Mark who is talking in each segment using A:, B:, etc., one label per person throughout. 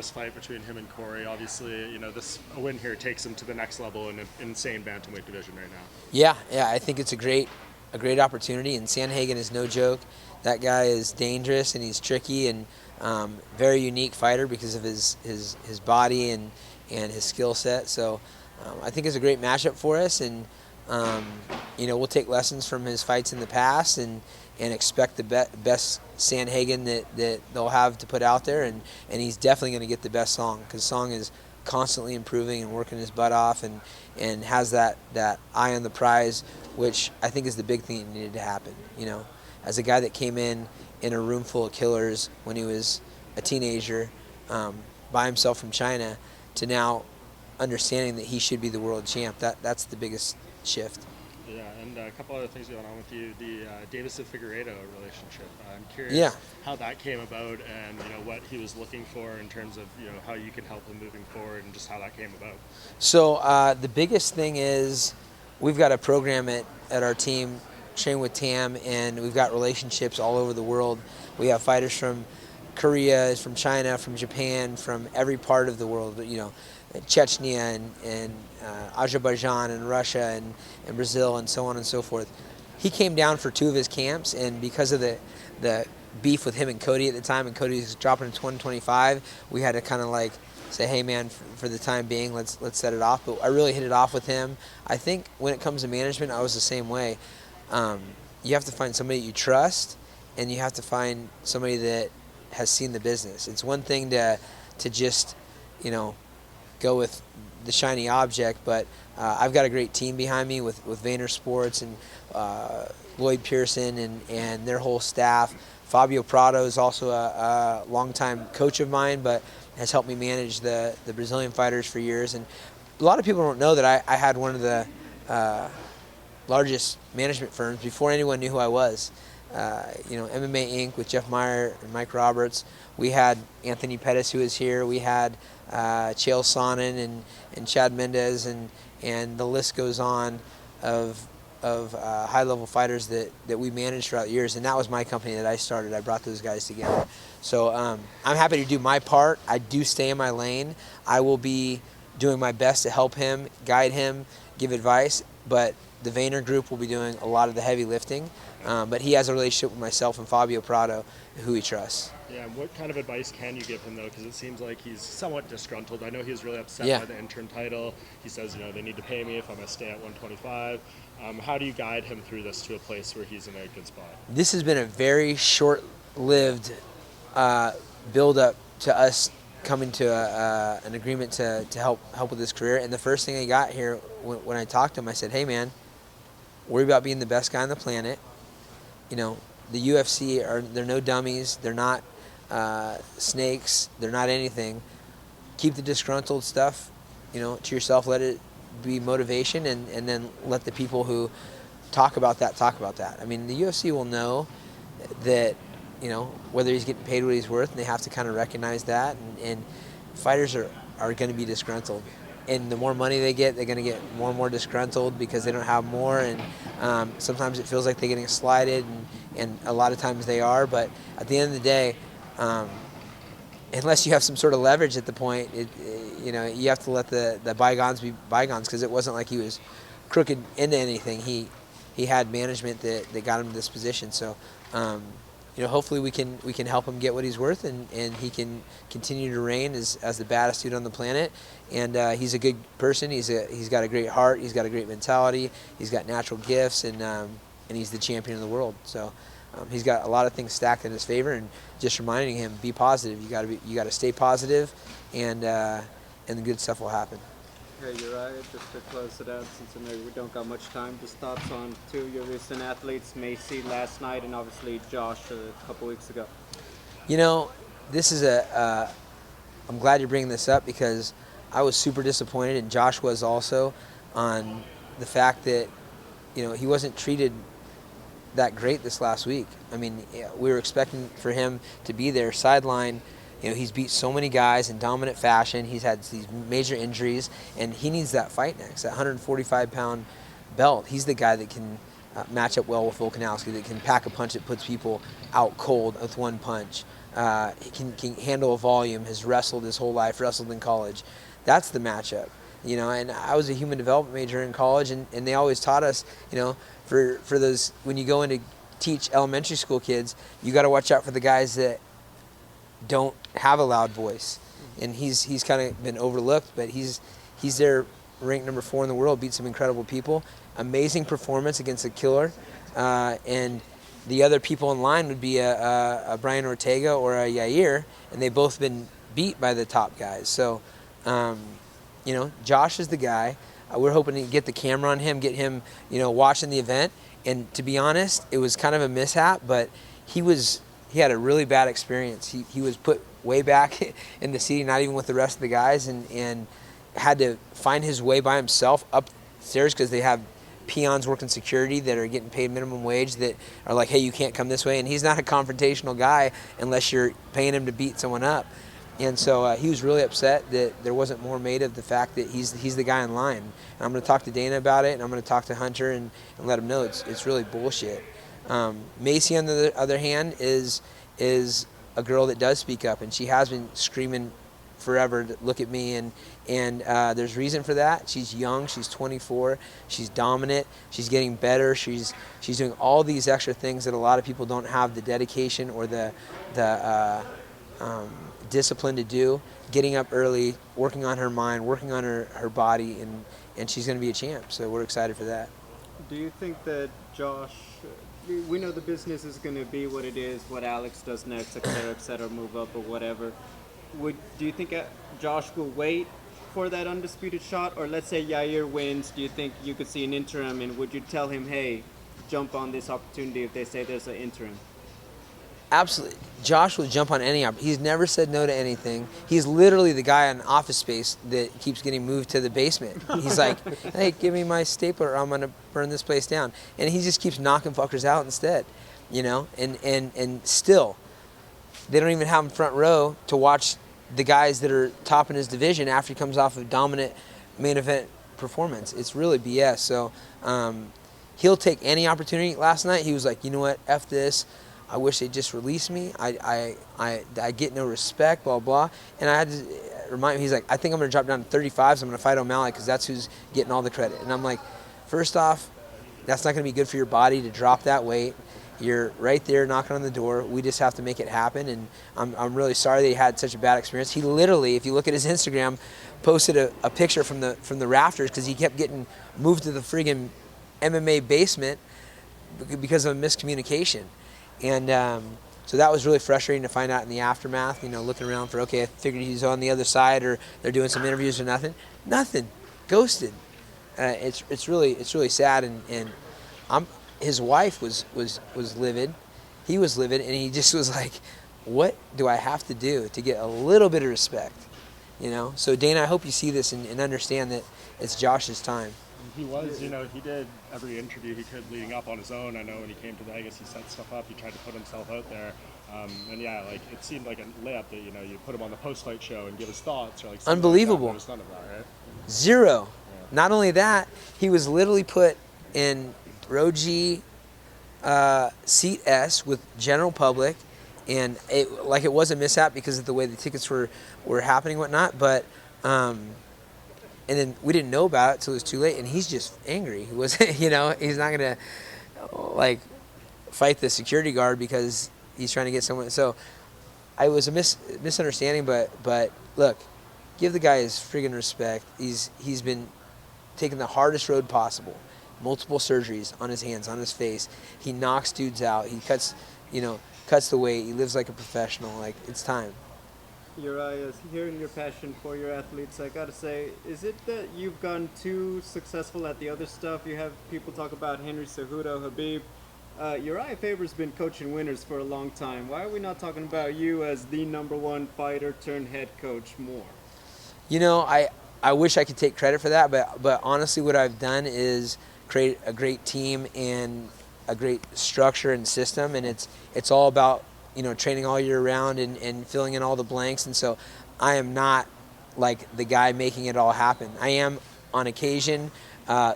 A: this fight between him and Corey? Obviously, a win here takes him to the next level in an insane bantamweight division right now.
B: Yeah, I think it's a great opportunity, and Sandhagen is no joke. That guy is dangerous and he's tricky and very unique fighter because of his body and his skill set. So I think it's a great matchup for us, and we'll take lessons from his fights in the past and expect the best Sandhagen that they'll have to put out there, and he's definitely going to get the best Song, because Song is constantly improving and working his butt off and has that eye on the prize, which I think is the big thing that needed to happen. As a guy that came in a room full of killers when he was a teenager by himself from China, to now understanding that he should be the world champ, that's the biggest shift.
A: Yeah, and a couple other things going on with you. The Davis and Figueiredo relationship. I'm curious how that came about, and what he was looking for in terms of how you can help him moving forward, and just how that came about.
B: So the biggest thing is we've got a program at our team, Train with Tam, and we've got relationships all over the world. We have fighters from Korea, from China, from Japan, from every part of the world. Chechnya and Azerbaijan and Russia and Brazil and so on and so forth. He came down for 2 of his camps, and because of the beef with him and Cody at the time, and Cody was dropping to 125, we had to kind of like say, hey man, for the time being, let's set it off. But I really hit it off with him. I think when it comes to management, I was the same way. You have to find somebody you trust, and you have to find somebody that has seen the business. It's one thing to just go with the shiny object, but I've got a great team behind me with Vayner Sports and Lloyd Pearson and their whole staff. Fabio Prado is also a longtime coach of mine, but has helped me manage the Brazilian fighters for years. And a lot of people don't know that I had one of the largest management firms before anyone knew who I was. MMA Inc. with Jeff Meyer and Mike Roberts. We had Anthony Pettis, who is here. We had Chael Sonnen and Chad Mendez, and the list goes on of high-level fighters that we managed throughout the years. And that was my company that I started. I brought those guys together. So I'm happy to do my part. I do stay in my lane. I will be doing my best to help him, guide him, give advice, but the Vayner Group will be doing a lot of the heavy lifting, but he has a relationship with myself and Fabio Prado, who he trusts.
A: Yeah, and what kind of advice can you give him, though? Because it seems like he's somewhat disgruntled. I know he was really upset by the interim title. He says, they need to pay me if I'm going to stay at 125. How do you guide him through this to a place where he's in a good spot?
B: This has been a very short-lived build-up to us coming to an agreement to help with his career. And the first thing I got here, when I talked to him, I said, hey, man, worry about being the best guy on the planet. The UFC, they're no dummies. They're not snakes. They're not anything. Keep the disgruntled stuff, to yourself. Let it be motivation, and then let the people who talk about that. I mean, the UFC will know that, whether he's getting paid what he's worth, and they have to kind of recognize that. And fighters are going to be disgruntled. And the more money they get, they're going to get more and more disgruntled because they don't have more. And sometimes it feels like they're getting slighted, and a lot of times they are. But at the end of the day, unless you have some sort of leverage at the point, you have to let the bygones be bygones, because it wasn't like he was crooked into anything. He had management that got him to this position. So, hopefully we can help him get what he's worth, and he can continue to reign as the baddest dude on the planet. And he's a good person. He's got a great heart. He's got a great mentality. He's got natural gifts, and he's the champion of the world. So he's got a lot of things stacked in his favor. And just reminding him, be positive. You got to stay positive, and the good stuff will happen.
C: Hey, Uriah, just to close it out, since I know we don't got much time, just thoughts on 2 of your recent athletes, Macy last night and obviously Josh a couple weeks ago.
B: This is I'm glad you're bringing this up, because I was super disappointed, and Josh was also, on the fact that, he wasn't treated that great this last week. I mean, we were expecting for him to be there sideline. He's beat so many guys in dominant fashion. He's had these major injuries, and he needs that fight next, that 145-pound belt. He's the guy that can match up well with Volkanovski, that can pack a punch that puts people out cold with one punch. he can handle a volume, has wrestled his whole life, wrestled in college. That's the matchup. And I was a human development major in college, and they always taught us, for those, when you go in to teach elementary school kids, you got to watch out for the guys that don't have a loud voice. And he's kind of been overlooked, but he's there, ranked number 4 in the world, beat some incredible people. Amazing performance against a killer. And the other people in line would be a Brian Ortega or a Yair, and they've both been beat by the top guys. So, Josh is the guy. We're hoping to get the camera on him, get him, watching the event. And to be honest, it was kind of a mishap, but he had a really bad experience. He was put way back in the seating, not even with the rest of the guys, and had to find his way by himself upstairs because they have peons working security that are getting paid minimum wage that are like, hey, you can't come this way. And he's not a confrontational guy unless you're paying him to beat someone up. And so he was really upset that there wasn't more made of the fact that he's the guy in line. And I'm going to talk to Dana about it, and I'm going to talk to Hunter and let him know it's really bullshit. Macy, on the other hand, is a girl that does speak up, and she has been screaming forever to look at me, and there's reason for that. She's young, she's 24, she's dominant, she's getting better, she's doing all these extra things that a lot of people don't have the dedication or the discipline to do, getting up early, working on her mind, working on her body, and she's going to be a champ, so we're excited for that.
C: Do you think that Josh, we know the business is going to be what it is, what Alex does next, et cetera, move up or whatever. Do you think Josh will wait for that undisputed shot? Or let's say Yair wins, do you think you could see an interim, and would you tell him, hey, jump on this opportunity if they say there's an interim?
B: Absolutely. Josh will jump on any opportunity. He's never said no to anything. He's literally the guy in Office Space that keeps getting moved to the basement. He's like, hey, give me my stapler or I'm going to burn this place down. And he just keeps knocking fuckers out instead, and still, they don't even have him front row to watch the guys that are top in his division after he comes off a dominant main event performance. It's really BS. So he'll take any opportunity. Last night he was like, you know what, F this. I wish they'd just release me. I get no respect, blah, blah. And I had to remind him, he's like, I think I'm going to drop down to 35, so I'm going to fight O'Malley because that's who's getting all the credit. And I'm like, first off, that's not going to be good for your body to drop that weight. You're right there knocking on the door. We just have to make it happen. And I'm really sorry that he had such a bad experience. He literally, if you look at his Instagram, posted a picture from the rafters because he kept getting moved to the friggin' MMA basement because of a miscommunication. And so that was really frustrating to find out in the aftermath, looking around for, okay, I figured he's on the other side or they're doing some interviews or nothing. Nothing. Ghosted. It's really sad. And his wife was livid. He was livid, and he just was like, what do I have to do to get a little bit of respect? So Dana, I hope you see this and understand that it's Josh's time.
A: He was, he did every interview he could leading up on his own. I know when he came to Vegas, he set stuff up. He tried to put himself out there. And yeah, it seemed like a layup that, you put him on the post-fight show and give his thoughts. Or
B: Unbelievable.
A: Like none of that, right?
B: Zero.
A: Yeah.
B: Not only that, he was literally put in row G, seat S with general public. And it was a mishap because of the way the tickets were happening and whatnot. But, and then we didn't know about it until it was too late, and he's just angry. He was, he's not gonna fight the security guard because he's trying to get someone. So, it was a misunderstanding. But look, give the guy his friggin' respect. He's been taking the hardest road possible, multiple surgeries on his hands, on his face. He knocks dudes out. He cuts the weight. He lives like a professional. It's time.
C: Urijah, hearing your passion for your athletes, I gotta say, is it that you've gotten too successful at the other stuff? You have people talk about Henry Cejudo, Habib. Urijah Faber's been coaching winners for a long time. Why are we not talking about you as the #1 fighter turned head coach more?
B: I wish I could take credit for that, but honestly, what I've done is create a great team and a great structure and system, and it's all about training all year round and filling in all the blanks. And so I am not the guy making it all happen. I am on occasion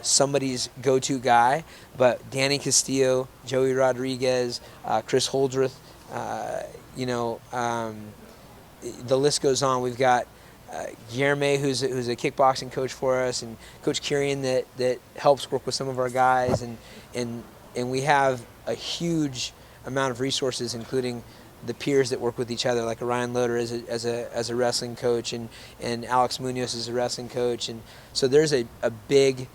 B: somebody's go-to guy, but Danny Castillo, Joey Rodriguez, Chris Holdreth, you know, the list goes on. We've got Jeremy, who's a kickboxing coach for us, and Coach Kieran that helps work with some of our guys, and we have a huge amount of resources, including the peers that work with each other, like Ryan Loader as a wrestling coach, and Alex Munoz as a wrestling coach, and so there's a big.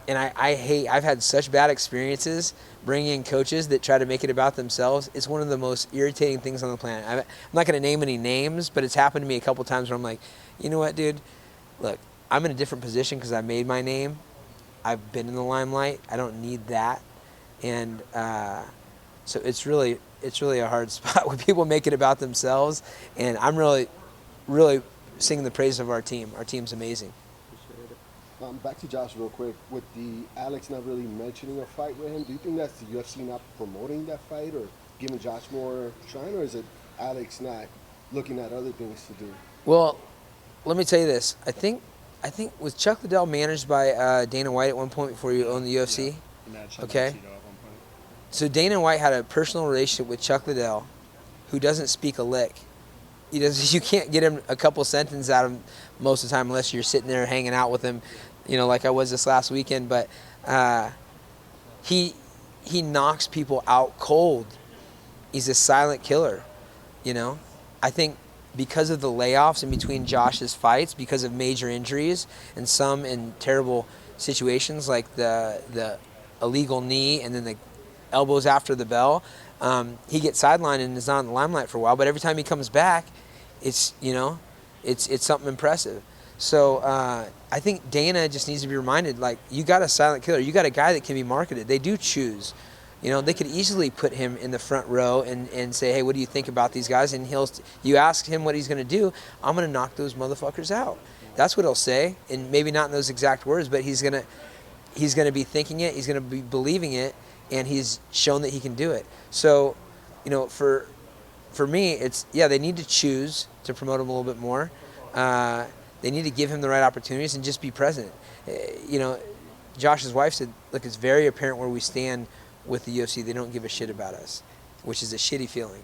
B: And I've had such bad experiences bringing in coaches that try to make it about themselves. It's one of the most irritating things on the planet. I'm not going to name any names, but it's happened to me a couple times where I'm like, you know what, dude? Look, I'm in a different position because I made my name. I've been in the limelight. I don't need that. And so it's really a hard spot when people make it about themselves. And I'm really singing the praises of our team. Our team's amazing.
D: Back to Josh real quick. With the Alex not really mentioning a fight with him, do you think that's the UFC not promoting that fight or giving Josh more shine, or is it Alex not looking at other things to do?
B: Well, let me tell you this. I think was Chuck Liddell managed by Dana White at one point before you owned the UFC?
A: Yeah.
B: Okay. So Dana White had a personal relationship with Chuck Liddell, who doesn't speak a lick. You can't get him a couple sentences out of him most of the time unless you're sitting there hanging out with him, you know, like I was this last weekend. But he knocks people out cold. He's a silent killer, you know. I think because of the layoffs in between Josh's fights, because of major injuries and some in terrible situations like the illegal knee and then the elbows after the bell, he gets sidelined and is not in the limelight for a while. But every time he comes back, it's something impressive. So I think Dana just needs to be reminded, like, you got a silent killer. You got a guy that can be marketed. They do choose. You know, they could easily put him in the front row and say, hey, what do you think about these guys? And you ask him what he's going to do. I'm going to knock those motherfuckers out. That's what he'll say, and maybe not in those exact words, but he's going to be thinking it. He's going to be believing it, and he's shown that he can do it. So, you know, for me, it's, yeah, they need to choose to promote him a little bit more. They need to give him the right opportunities and just be present. You know, Josh's wife said, look, it's very apparent where we stand with the UFC. They don't give a shit about us, which is a shitty feeling.